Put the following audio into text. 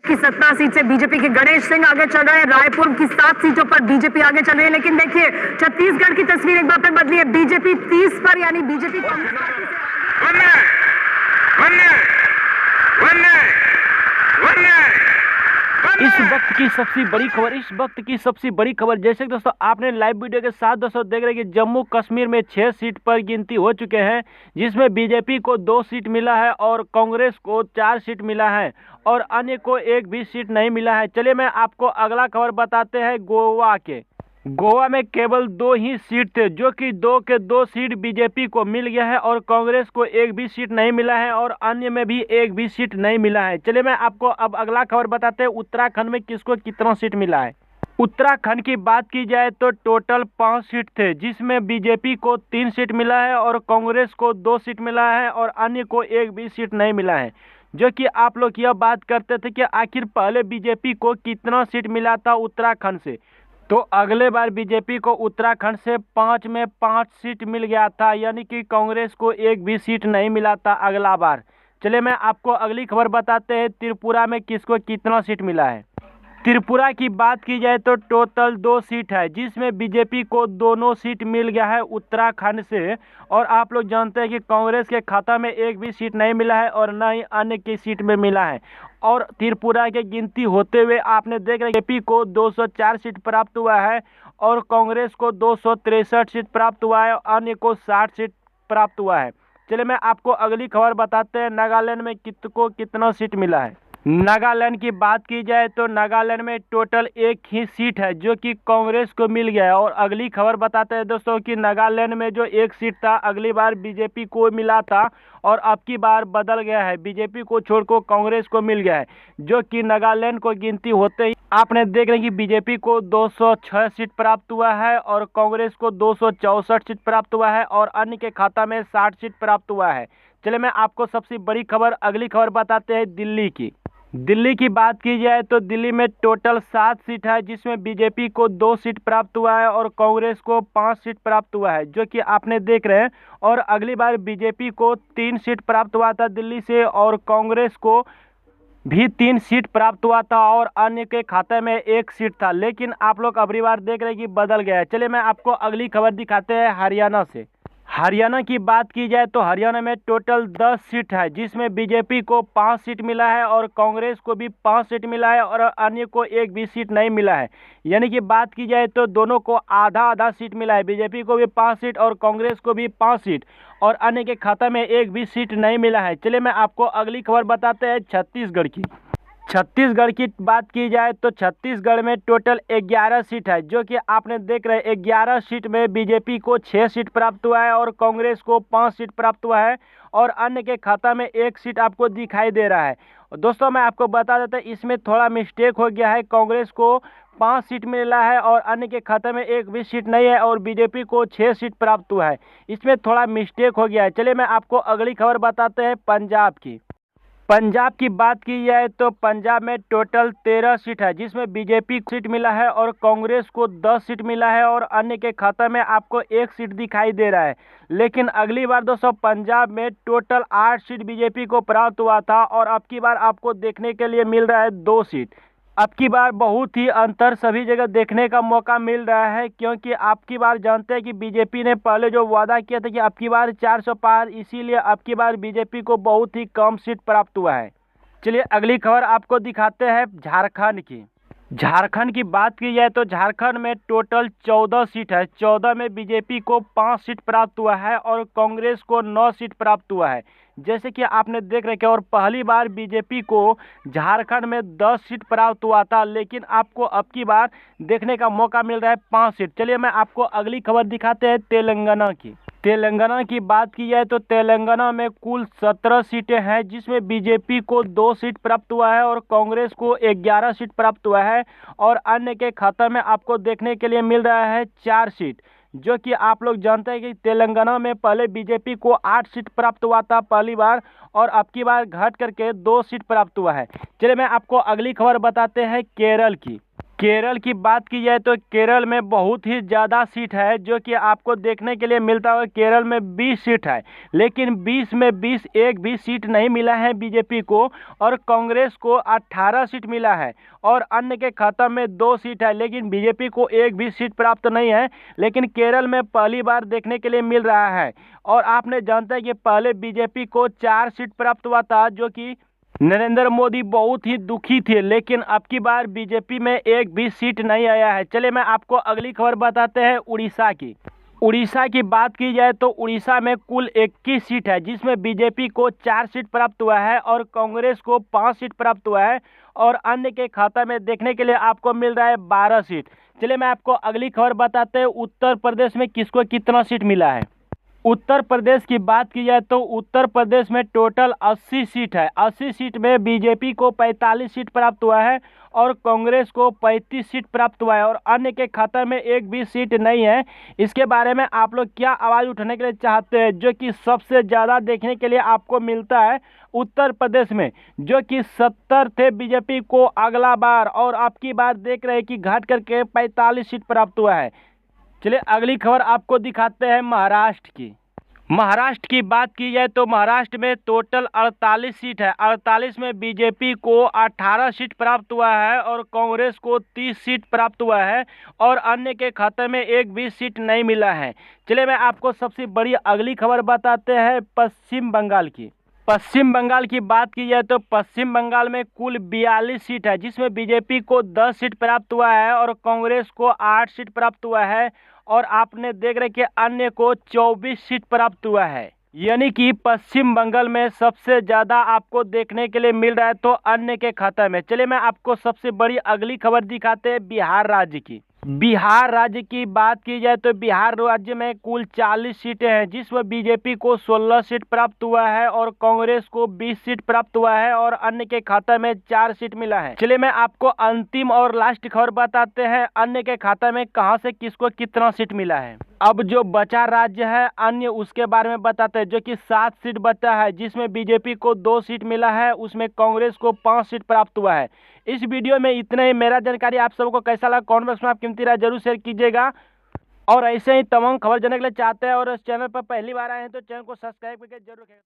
की 17 सीट से बीजेपी के गणेश सिंह आगे चल रहे हैं। रायपुर की 7 सीटों पर बीजेपी आगे चल रही है। लेकिन देखिए छत्तीसगढ़ की तस्वीर एक बार फिर बदली है। बीजेपी 30 पर, यानी बीजेपी इस वक्त की सबसे बड़ी खबर जैसे कि दोस्तों आपने लाइव वीडियो के साथ दोस्तों देख रहे हैं कि जम्मू कश्मीर में 6 सीट पर गिनती हो चुके हैं, जिसमें बीजेपी को 2 सीट मिला है और कांग्रेस को 4 सीट मिला है और अन्य को 1 भी सीट नहीं मिला है। चलिए मैं आपको अगला खबर बताते हैं गोवा में केवल 2 ही सीट थे, जो कि 2 के 2 सीट बीजेपी को मिल गया है और कांग्रेस को 1 भी सीट नहीं मिला है और अन्य में भी 1 भी सीट नहीं मिला है। चलिए मैं आपको अब अगला खबर बताते हैं उत्तराखंड में किसको कितना सीट मिला है। उत्तराखंड की बात की जाए तो टोटल 5 सीट थे, जिसमें बीजेपी को 3 सीट मिला है और कांग्रेस को 2 सीट मिला है और अन्य को 1 भी सीट नहीं मिला है। जो कि आप लोग यह बात करते थे कि आखिर पहले बीजेपी को कितना सीट मिला था उत्तराखंड से, तो अगले बार बीजेपी को उत्तराखंड से 5 में 5 सीट मिल गया था, यानी कि कांग्रेस को 1 भी सीट नहीं मिला था अगला बार। चलिए मैं आपको अगली खबर बताते हैं त्रिपुरा में किसको कितना सीट मिला है। त्रिपुरा की बात की जाए तो टोटल 2 सीट है, जिसमें बीजेपी को दोनों सीट मिल गया है उत्तराखंड से और आप लोग जानते हैं कि कांग्रेस के खाता में 1 भी सीट नहीं मिला है और न ही अन्य की सीट में मिला है। और त्रिपुरा की गिनती होते हुए आपने देख रहे बीजेपी को 204 सीट प्राप्त हुआ है और कांग्रेस को 263 सीट प्राप्त हुआ है और अन्य को 60 सीट प्राप्त हुआ है। चलिए मैं आपको अगली खबर बताते हैं नागालैंड में किसको कितना सीट मिला है। नागालैंड की बात की जाए तो नागालैंड में टोटल 1 ही सीट है, जो कि कांग्रेस को मिल गया है। और अगली खबर बताते हैं दोस्तों कि नागालैंड में जो 1 सीट था अगली बार बीजेपी को मिला था और अब की बार बदल गया है, बीजेपी को छोड़कर कांग्रेस को मिल गया है। जो कि नागालैंड को गिनती होते ही आपने देख रहे हैं कि बीजेपी को 206 सीट प्राप्त हुआ है और कांग्रेस को 264 सीट प्राप्त हुआ है और अन्य के खाता में 60 सीट प्राप्त हुआ है। चलिए मैं आपको सबसे बड़ी खबर अगली खबर बताते हैं दिल्ली की बात की जाए तो दिल्ली में टोटल 7 सीट है, जिसमें बीजेपी को 2 सीट प्राप्त हुआ है और कांग्रेस को 5 सीट प्राप्त हुआ है, जो कि आपने देख रहे हैं। और अगली बार बीजेपी को 3 सीट प्राप्त हुआ था दिल्ली से और कांग्रेस को भी 3 सीट प्राप्त हुआ था और अन्य के खाते में 1 सीट था, लेकिन आप लोग अगली बार देख रहे हैं कि बदल गया है। चलिए मैं आपको अगली खबर दिखाते हैं हरियाणा से। हरियाणा की बात की जाए तो हरियाणा में टोटल 10 सीट है, जिसमें बीजेपी को 5 सीट मिला है और कांग्रेस को भी 5 सीट मिला है और अन्य को 1 भी सीट नहीं मिला है। यानी कि बात की जाए तो दोनों को आधा आधा सीट मिला है, बीजेपी को भी 5 सीट और कांग्रेस को भी 5 सीट और अन्य के खाता में 1 भी सीट नहीं मिला है। चलिए मैं आपको अगली खबर बताते हैं छत्तीसगढ़ की बात की जाए तो छत्तीसगढ़ में टोटल 11 सीट है, जो कि आपने देख रहे हैं 11 सीट में बीजेपी को 6 सीट प्राप्त हुआ है और कांग्रेस को 5 सीट प्राप्त हुआ है और अन्य के खाता में 1 सीट आपको दिखाई दे रहा है। दोस्तों मैं आपको बता देता हूं इसमें थोड़ा मिस्टेक हो गया है, कांग्रेस को 5 सीट मिला है और अन्य के खाते में 1 भी सीट नहीं है और बीजेपी को 6 सीट प्राप्त हुआ है, इसमें थोड़ा मिस्टेक हो गया है। चलिए मैं आपको अगली खबर बताते हैं पंजाब की बात की जाए तो पंजाब में टोटल 13 सीट है, जिसमें बीजेपी को सीट मिला है और कांग्रेस को 10 सीट मिला है और अन्य के खाता में आपको 1 सीट दिखाई दे रहा है। लेकिन अगली बार दोस्तों पंजाब में टोटल 8 सीट बीजेपी को प्राप्त हुआ था और अब की बार आपको देखने के लिए मिल रहा है 2 सीट। अब की बार बहुत ही अंतर सभी जगह देखने का मौका मिल रहा है, क्योंकि अब की बार जानते हैं कि बीजेपी ने पहले जो वादा किया था कि अब की बार 400 पार, इसीलिए अब की बार बीजेपी को बहुत ही कम सीट प्राप्त हुआ है। चलिए अगली खबर आपको दिखाते हैं झारखंड की बात की जाए तो झारखंड में टोटल 14 सीट है, 14 में बीजेपी को 5 सीट प्राप्त हुआ है और कांग्रेस को 9 सीट प्राप्त हुआ है। जैसे कि आपने देख रहे हैं और पहली बार बीजेपी को झारखंड में 10 सीट प्राप्त हुआ था, लेकिन आपको अब की बार देखने का मौका मिल रहा है 5 सीट। चलिए मैं आपको अगली खबर दिखाते हैं तेलंगाना की बात की जाए तो तेलंगाना में कुल 17 सीटें हैं, जिसमें बीजेपी को 2 सीट प्राप्त हुआ है और कांग्रेस को 11 सीट प्राप्त हुआ है और अन्य के खाता में आपको देखने के लिए मिल रहा है 4 सीट। जो कि आप लोग जानते हैं कि तेलंगाना में पहले बीजेपी को 8 सीट प्राप्त हुआ था पहली बार और अब की बार घट करके 2 सीट प्राप्त हुआ है। चलिए मैं आपको अगली खबर बताते हैं केरल की बात की जाए तो केरल में बहुत ही ज़्यादा सीट है, जो कि आपको देखने के लिए मिलता होगा। केरल में 20 सीट है, लेकिन 20 में 20 एक भी सीट नहीं मिला है बीजेपी को, और कांग्रेस को 18 सीट मिला है, और अन्य के खाता में 2 सीट है, लेकिन बीजेपी को एक भी सीट प्राप्त नहीं है। लेकिन केरल में पहली बार देखने के लिए मिल रहा है। और आपने जानते हैं कि पहले बीजेपी को 4 सीट प्राप्त हुआ था, जो कि नरेंद्र मोदी बहुत ही दुखी थे, लेकिन अब की बार बीजेपी में एक भी सीट नहीं आया है। चलिए मैं आपको अगली खबर बताते हैं उड़ीसा की। उड़ीसा की बात की जाए तो उड़ीसा में कुल 21 सीट है, जिसमें बीजेपी को 4 सीट प्राप्त हुआ है और कांग्रेस को 5 सीट प्राप्त हुआ है, और अन्य के खाता में देखने के लिए आपको मिल रहा है 12 सीट। चलिए मैं आपको अगली खबर बताते हैं उत्तर प्रदेश में किसको कितना सीट मिला है। उत्तर प्रदेश की बात की जाए तो उत्तर प्रदेश में टोटल 80 सीट है। 80 सीट में बीजेपी को 45 सीट प्राप्त हुआ है और कांग्रेस को 35 सीट प्राप्त हुआ है, और अन्य के खाता में एक भी सीट नहीं है। इसके बारे में आप लोग क्या आवाज़ उठाने के लिए चाहते हैं, जो कि सबसे ज़्यादा देखने के लिए आपको मिलता है उत्तर प्रदेश में, जो कि 70 थे बीजेपी को अगला बार, और आपकी बार देख रहे हैं कि घट करके 45 सीट प्राप्त हुआ है। चलिए अगली खबर आपको दिखाते हैं महाराष्ट्र की। महाराष्ट्र की बात की जाए तो महाराष्ट्र में टोटल 48 सीट है। 48 में बीजेपी को 18 सीट प्राप्त हुआ है और कांग्रेस को 30 सीट प्राप्त हुआ है, और अन्य के खाते में एक भी सीट नहीं मिला है। चलिए मैं आपको सबसे बड़ी अगली खबर बताते हैं पश्चिम बंगाल की। पश्चिम बंगाल की बात की जाए तो पश्चिम बंगाल में कुल 42 सीट है, जिसमें बीजेपी को 10 सीट प्राप्त हुआ है और कांग्रेस को 8 सीट प्राप्त हुआ है, और आपने देख रहे कि अन्य को 24 सीट प्राप्त हुआ है। यानी कि पश्चिम बंगाल में सबसे ज़्यादा आपको देखने के लिए मिल रहा है तो अन्य के खाता में। चलिए मैं आपको सबसे बड़ी अगली खबर दिखाते हैं बिहार राज्य की। बिहार राज्य की बात की जाए तो बिहार राज्य में कुल 40 सीटें हैं, जिसमें बीजेपी को 16 सीट प्राप्त हुआ है और कांग्रेस को 20 सीट प्राप्त हुआ है, और अन्य के खाता में 4 सीट मिला है। चलिए मैं आपको अंतिम और लास्ट खबर बताते हैं अन्य के खाता में कहां से किसको कितना सीट मिला है। अब जो बचा राज्य है अन्य, उसके बारे में बताते हैं, जो कि 7 सीट बचा है, जिसमें बीजेपी को 2 सीट मिला है, उसमें कांग्रेस को 5 सीट प्राप्त हुआ है। इस वीडियो में इतना ही। मेरा जानकारी आप सबको कैसा लगा कमेंट बॉक्स में आप कीमती राय जरूर शेयर कीजिएगा, और ऐसे ही तमाम खबर जानने के लिए चाहते हैं और इस चैनल पर पहली बार आए हैं तो चैनल को सब्सक्राइब करके जरूर रखें।